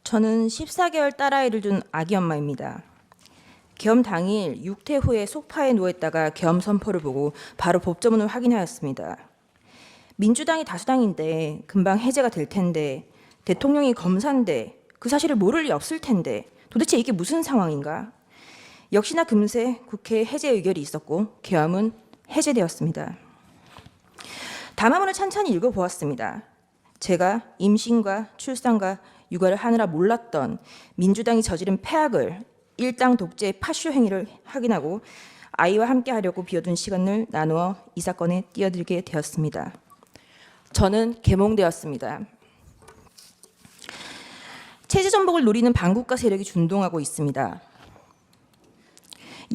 저는 14개월 딸아이를 둔 아기 엄마입니다. 계엄 당일 6퇴 후에 소파에 누워있다가 계엄 선포를 보고 바로 법조문을 확인하였습니다. 민주당이 다수당인데 금방 해제가 될 텐데 대통령이 검사인데 그 사실을 모를 리 없을 텐데 도대체 이게 무슨 상황인가? 역시나 금세 국회 해제 의결이 있었고 계엄은 해제되었습니다. 담화문을 찬찬히 읽어보았습니다. 제가 임신과 출산과 육아를 하느라 몰랐던 민주당이 저지른 폐악을 일당 독재의 파쇼 행위를 확인하고 아이와 함께 하려고 비워둔 시간을 나누어 이 사건에 뛰어들게 되었습니다. 저는 계몽되었습니다. 체제 전복을 노리는 반국가 세력이 준동하고 있습니다.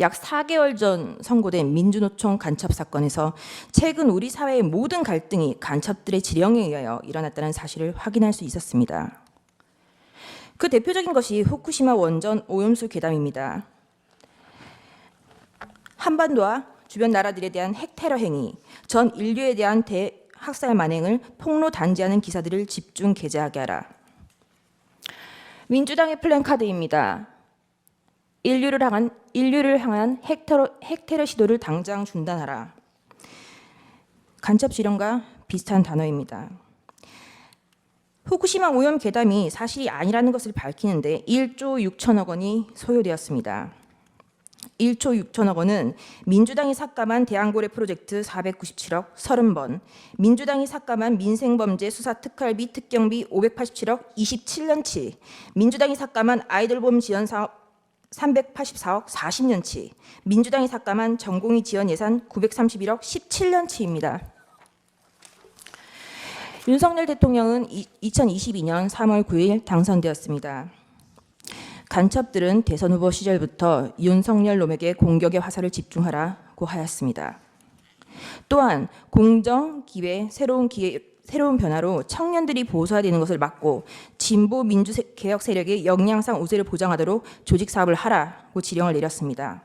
약 4개월 전 선고된 민주노총 간첩 사건에서 최근 우리 사회의 모든 갈등이 간첩들의 지령에 의하여 일어났다는 사실을 확인할 수 있었습니다. 그 대표적인 것이 후쿠시마 원전 오염수 괴담입니다. 한반도와 주변 나라들에 대한 핵테러 행위, 전 인류에 대한 대학살 만행을 폭로 단지하는 기사들을 집중 게재하게 하라. 민주당의 플랜카드입니다. 인류를 향한 핵테러 시도를 당장 중단하라. 간첩 지령과 비슷한 단어입니다. 후쿠시마 오염 괴담이 사실이 아니라는 것을 밝히는데 1조 6천억 원이 소요되었습니다. 1조 6천억 원은 민주당이 삭감한 대왕고래 프로젝트 497억 30번, 민주당이 삭감한 민생범죄 수사 특활비 특경비 587억 27년치, 민주당이 삭감한 아이돌봄 지원 사업 384억 40년치, 민주당이 삭감한 전공의 지원 예산 931억 17년치입니다. 윤석열 대통령은 2022년 3월 9일 당선되었습니다. 간첩들은 대선 후보 시절부터 윤석열 놈에게 공격의 화살을 집중하라고 하였습니다. 또한 공정, 기회, 새로운 변화로 청년들이 보수화되는 것을 막고 진보 민주개혁 세력의 역량상 우세를 보장하도록 조직 사업을 하라고 지령을 내렸습니다.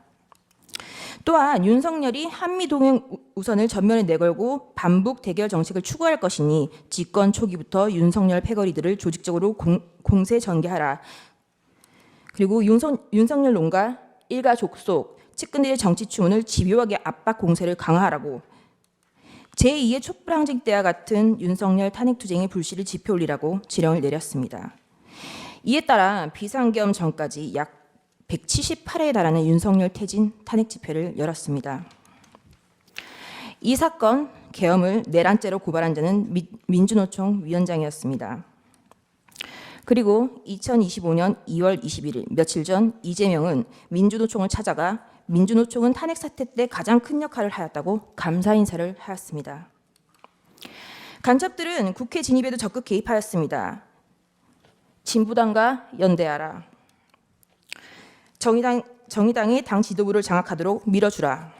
또한 윤석열이 한미동맹 우선을 전면에 내걸고 반북 대결 정책을 추구할 것이니 집권 초기부터 윤석열 패거리들을 조직적으로 공세 전개하라. 그리고 윤석열 놈과 일가 족속, 측근들의 정치 추문을 집요하게 압박 공세를 강화하라고 제2의 촛불항쟁 때와 같은 윤석열 탄핵투쟁의 불씨를 지펴올리라고 지령을 내렸습니다. 이에 따라 비상계엄 전까지 약 178회에 달하는 윤석열 퇴진 탄핵 집회를 열었습니다. 이 사건 계엄을 내란죄로 고발한 자는 민주노총 위원장이었습니다. 그리고 2025년 2월 21일 며칠 전 이재명은 민주노총을 찾아가 민주노총은 탄핵 사태 때 가장 큰 역할을 하였다고 감사 인사를 하였습니다. 간첩들은 국회 진입에도 적극 개입하였습니다. 진보당과 연대하라. 정의당의 당 지도부를 장악하도록 밀어주라.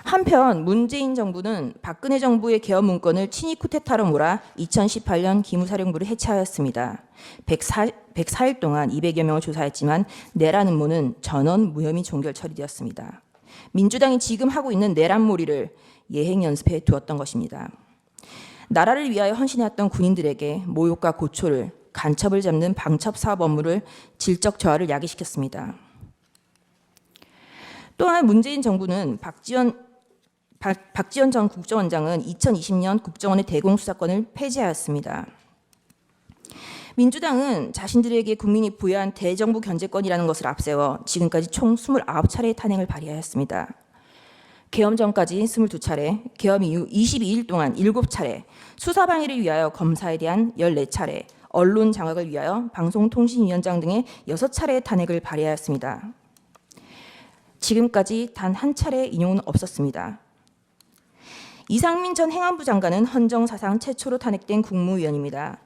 한편 문재인 정부는 박근혜 정부의 계엄 문건을 친위 쿠데타로 몰아 2018년 기무사령부를 해체하였습니다. 104일 동안 200여 명을 조사했지만 내란 음모는 전원 무혐의 종결 처리되었습니다. 민주당이 지금 하고 있는 내란몰이를 예행 연습해 두었던 것입니다. 나라를 위하여 헌신해왔던 군인들에게 모욕과 고초를, 간첩을 잡는 방첩 사업 업무를 질적 저하를 야기시켰습니다. 또한 문재인 정부는 박지원 전 국정원장은 2020년 국정원의 대공수사권을 폐지하였습니다. 민주당은 자신들에게 국민이 부여한 대정부 견제권이라는 것을 앞세워 지금까지 총 29차례의 탄핵을 발의하였습니다. 계엄 전까지 22차례, 계엄 이후 22일 동안 7차례, 수사 방해를 위하여 검사에 대한 14차례, 언론 장악을 위하여 방송통신위원장 등의 6차례의 탄핵을 발의하였습니다. 지금까지 단 한 차례의 인용은 없었습니다. 이상민 전 행안부 장관은 헌정 사상 최초로 탄핵된 국무위원입니다.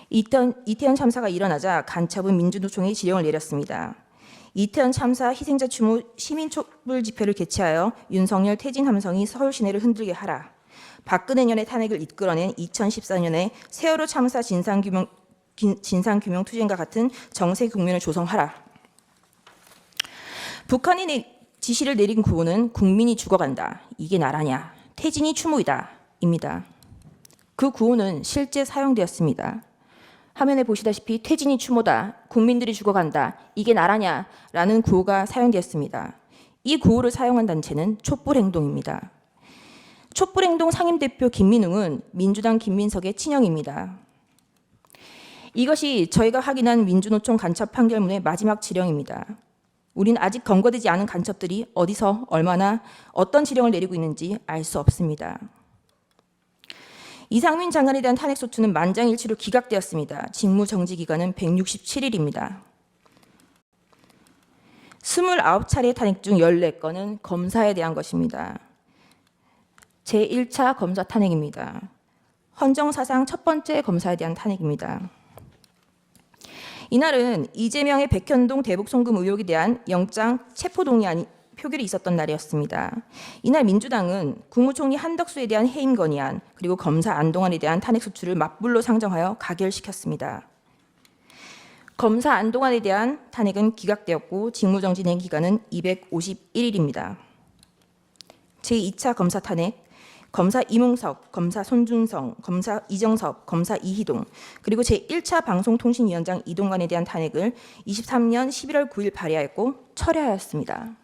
이태원 참사가 일어나자 간첩은 민주노총에 지령을 내렸습니다. 이태원 참사 희생자 추모 시민 촛불 집회를 개최하여 윤석열 퇴진 함성이 서울 시내를 흔들게 하라. 박근혜 년의 탄핵을 이끌어낸 2014년에 세월호 참사 진상규명 투쟁과 같은 정세 국면을 조성하라. 북한이 지시를 내린 구호는 국민이 죽어간다. 이게 나라냐. 퇴진이 추모이다. 입니다. 그 구호는 실제 사용되었습니다. 화면에 보시다시피 퇴진이 추모다, 국민들이 죽어간다, 이게 나라냐 라는 구호가 사용되었습니다. 이 구호를 사용한 단체는 촛불행동입니다. 촛불행동 상임대표 김민웅은 민주당 김민석의 친형입니다. 이것이 저희가 확인한 민주노총 간첩 판결문의 마지막 지령입니다. 우리는 아직 검거되지 않은 간첩들이 어디서 얼마나 어떤 지령을 내리고 있는지 알 수 없습니다. 이상민 장관에 대한 탄핵소추는 만장일치로 기각되었습니다. 직무정지 기간은 167일입니다. 29차례 탄핵 중 14건은 검사에 대한 것입니다. 제1차 검사 탄핵입니다. 헌정사상 첫 번째 검사에 대한 탄핵입니다. 이날은 이재명의 백현동 대북 송금 의혹에 대한 영장 체포동의 표결이 있었던 날이었습니다. 이날 민주당은 국무총리 한덕수에 대한 해임 건의안 그리고 검사 안동환에 대한 탄핵소추를 맞불로 상정하여 가결시켰습니다. 검사 안동환에 대한 탄핵은 기각되었고 직무정지 낸 기간은 251일입니다. 제2차 검사 탄핵, 검사 이몽석, 검사 손준성, 검사 이정섭, 검사 이희동, 그리고 제1차 방송통신위원장 이동관에 대한 탄핵을 23년 11월 9일 발의하였고 철회하였습니다.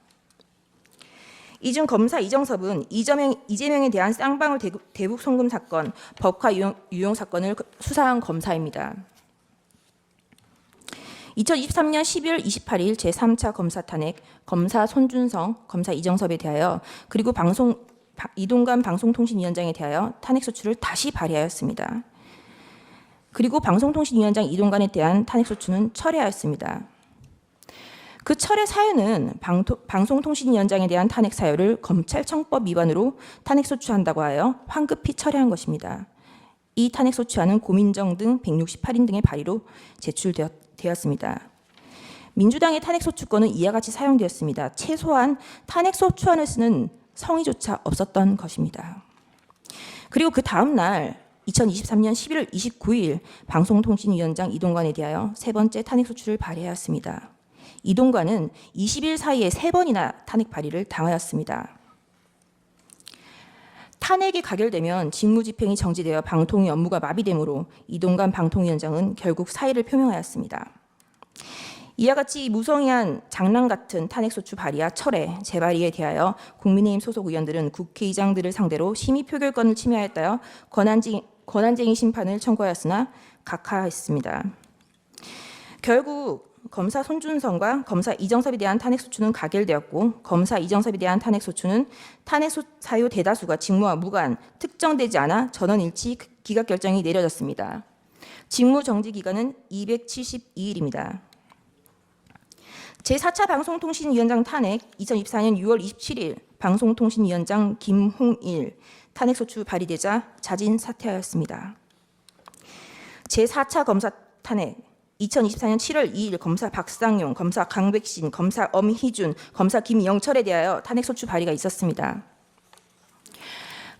이 중 검사 이정섭은 이재명에 대한 쌍방울 대북 송금 사건, 법화 유용 사건을 수사한 검사입니다. 2023년 12월 28일 제3차 검사 탄핵, 검사 손준성, 검사 이정섭에 대하여 그리고 이동관 방송통신위원장에 대하여 탄핵소추를 다시 발의하였습니다. 그리고 방송통신위원장 이동관에 대한 탄핵소추는 철회하였습니다. 그 철회 사유는 방송통신위원장에 대한 탄핵 사유를 검찰청법 위반으로 탄핵소추한다고 하여 황급히 철회한 것입니다. 이 탄핵소추안은 고민정 등 168인 등의 발의로 제출되었습니다. 민주당의 탄핵소추권은 이와 같이 사용되었습니다. 최소한 탄핵소추안을 쓰는 성의조차 없었던 것입니다. 그리고 그 다음 날 2023년 11월 29일 방송통신위원장 이동관에 대하여 세 번째 탄핵소추를 발의하였습니다. 이동관은 20일 사이에 3번이나 탄핵 발의를 당하였습니다. 탄핵이 가결되면 직무집행이 정지되어 방통위 업무가 마비되므로 이동관 방통위원장은 결국 사의를 표명하였습니다. 이와 같이 무성의한 장난 같은 탄핵소추 발의와 철회, 재발의에 대하여 국민의힘 소속 의원들은 국회의장들을 상대로 심의 표결권을 침해하였다며 권한쟁의 심판을 청구하였으나 각하했습니다. 결국 검사 손준성과 검사 이정섭에 대한 탄핵소추는 가결되었고 검사 이정섭에 대한 탄핵소추는 탄핵 사유 대다수가 직무와 무관, 특정되지 않아 전원일치 기각 결정이 내려졌습니다. 직무정지 기간은 272일입니다. 제4차 방송통신위원장 탄핵 2024년 6월 27일 방송통신위원장 김홍일 탄핵소추 발의되자 자진 사퇴하였습니다. 제4차 검사 탄핵 2024년 7월 2일 검사 박상용, 검사 강백신, 검사 엄희준, 검사 김영철에 대하여 탄핵소추 발의가 있었습니다.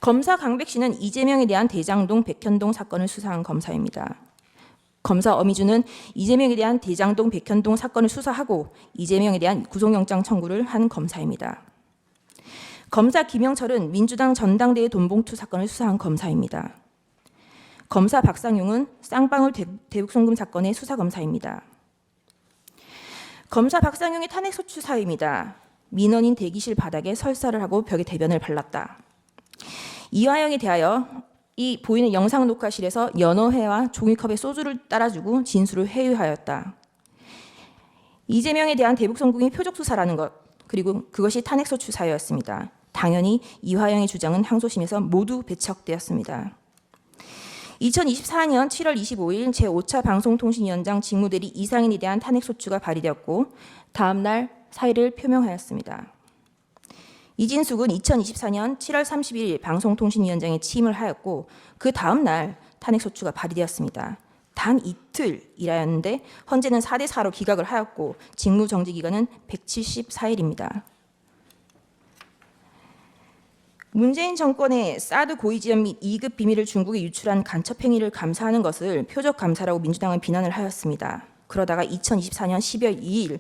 검사 강백신은 이재명에 대한 대장동, 백현동 사건을 수사한 검사입니다. 검사 엄희준은 이재명에 대한 대장동, 백현동 사건을 수사하고 이재명에 대한 구속영장 청구를 한 검사입니다. 검사 김영철은 민주당 전당대회 돈봉투 사건을 수사한 검사입니다. 검사 박상용은 쌍방울 대북 송금 사건의 수사검사입니다. 검사 박상용의 탄핵소추 사유입니다. 민원인 대기실 바닥에 설사를 하고 벽에 대변을 발랐다. 이화영에 대하여 이 보이는 영상 녹화실에서 연어회와 종이컵에 소주를 따라주고 진술을 회유하였다. 이재명에 대한 대북 송금이 표적 수사라는 것, 그리고 그것이 탄핵소추 사유였습니다. 당연히 이화영의 주장은 항소심에서 모두 배척되었습니다. 2024년 7월 25일 제5차 방송통신위원장 직무대리 이상인에 대한 탄핵소추가 발의되었고 다음 날 사의를 표명하였습니다. 이진숙은 2024년 7월 31일 방송통신위원장에 취임을 하였고 그 다음 날 탄핵소추가 발의되었습니다. 단 이틀 일하였는데 헌재는 4대4로 기각을 하였고 직무정지 기간은 174일입니다. 문재인 정권의 사드 고위 지원 및 2급 비밀을 중국에 유출한 간첩 행위를 감사하는 것을 표적 감사라고 민주당은 비난을 하였습니다. 그러다가 2024년 12월 2일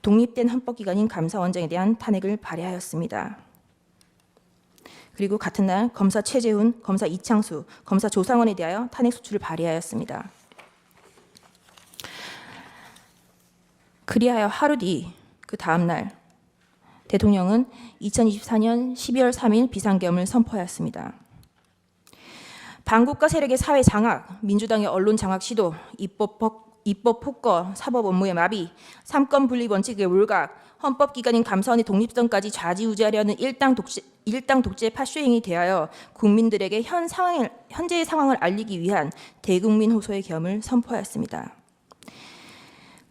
독립된 헌법기관인 감사원장에 대한 탄핵을 발의하였습니다. 그리고 같은 날 검사 최재훈, 검사 이창수, 검사 조상원에 대하여 탄핵소추를 발의하였습니다. 그리하여 하루 뒤 그 다음 날 대통령은 2024년 12월 3일 비상계엄을 선포하였습니다. 반국가 세력의 사회 장악, 민주당의 언론 장악 시도, 입법 폭거, 사법 업무의 마비, 삼권 분립 원칙의 울각, 헌법기관인 감사원의 독립성까지 좌지우지하려는 일당 독재 파쇼행이 대하여 국민들에게 현재의 상황을 알리기 위한 대국민 호소의 계엄을 선포하였습니다.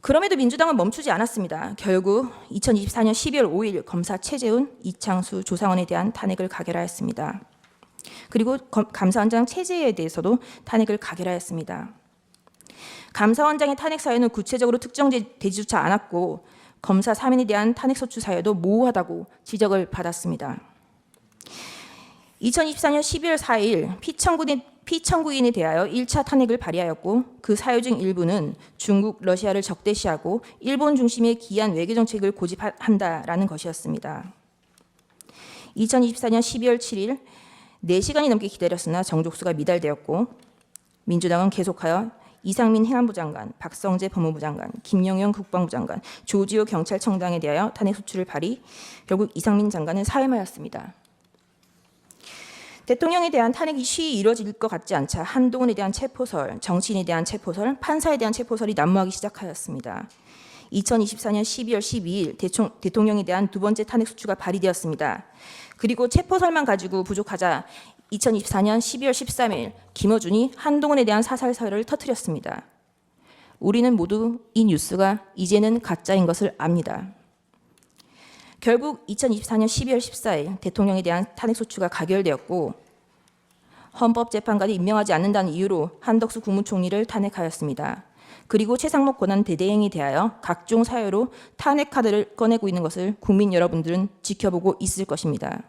그럼에도 민주당은 멈추지 않았습니다. 결국 2024년 12월 5일 검사 최재훈, 이창수, 조상원에 대한 탄핵을 가결하였습니다. 그리고 감사원장 최재해에 대해서도 탄핵을 가결하였습니다. 감사원장의 탄핵 사유는 구체적으로 특정되지조차 않았고 검사 3인에 대한 탄핵 소추 사유도 모호하다고 지적을 받았습니다. 2024년 12월 4일 피청구인에 대하여 1차 탄핵을 발의하였고 그 사유 중 일부는 중국, 러시아를 적대시하고 일본 중심의 기이한 외교정책을 고집한다라는 것이었습니다. 2024년 12월 7일 4시간이 넘게 기다렸으나 정족수가 미달되었고 민주당은 계속하여 이상민 행안부 장관, 박성재 법무부 장관, 김영현 국방부 장관, 조지호 경찰청장에 대하여 탄핵 소추를 발의, 결국 이상민 장관은 사임하였습니다. 대통령에 대한 탄핵이 쉬이 이루어질 것 같지 않자 한동훈에 대한 체포설, 정치인에 대한 체포설, 판사에 대한 체포설이 난무하기 시작하였습니다. 2024년 12월 12일 대통령에 대한 두 번째 탄핵 소추가 발의되었습니다. 그리고 체포설만 가지고 부족하자 2024년 12월 13일 김어준이 한동훈에 대한 사살설을 터뜨렸습니다. 우리는 모두 이 뉴스가 이제는 가짜인 것을 압니다. 결국 2024년 12월 14일 대통령에 대한 탄핵 소추가 가결되었고 헌법재판관이 임명하지 않는다는 이유로 한덕수 국무총리를 탄핵하였습니다. 그리고 최상목 권한대대행에 대하여 각종 사유로 탄핵 카드를 꺼내고 있는 것을 국민 여러분들은 지켜보고 있을 것입니다.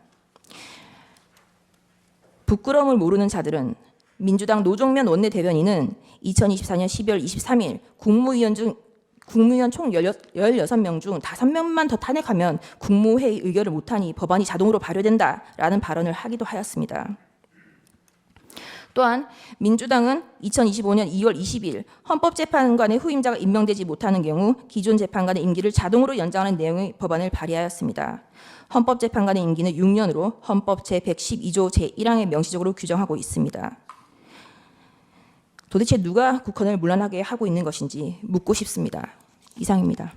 부끄러움을 모르는 자들은 민주당 노종면 원내대변인은 2024년 12월 23일 국무위원 총 16명 중 5명만 더 탄핵하면 국무회의 의결을 못하니 법안이 자동으로 발효된다라는 발언을 하기도 하였습니다. 또한 민주당은 2025년 2월 20일 헌법재판관의 후임자가 임명되지 못하는 경우 기존 재판관의 임기를 자동으로 연장하는 내용의 법안을 발의하였습니다. 헌법재판관의 임기는 6년으로 헌법 제112조 제1항에 명시적으로 규정하고 있습니다. 도대체 누가 국헌을 문란하게 하고 있는 것인지 묻고 싶습니다. 이상입니다.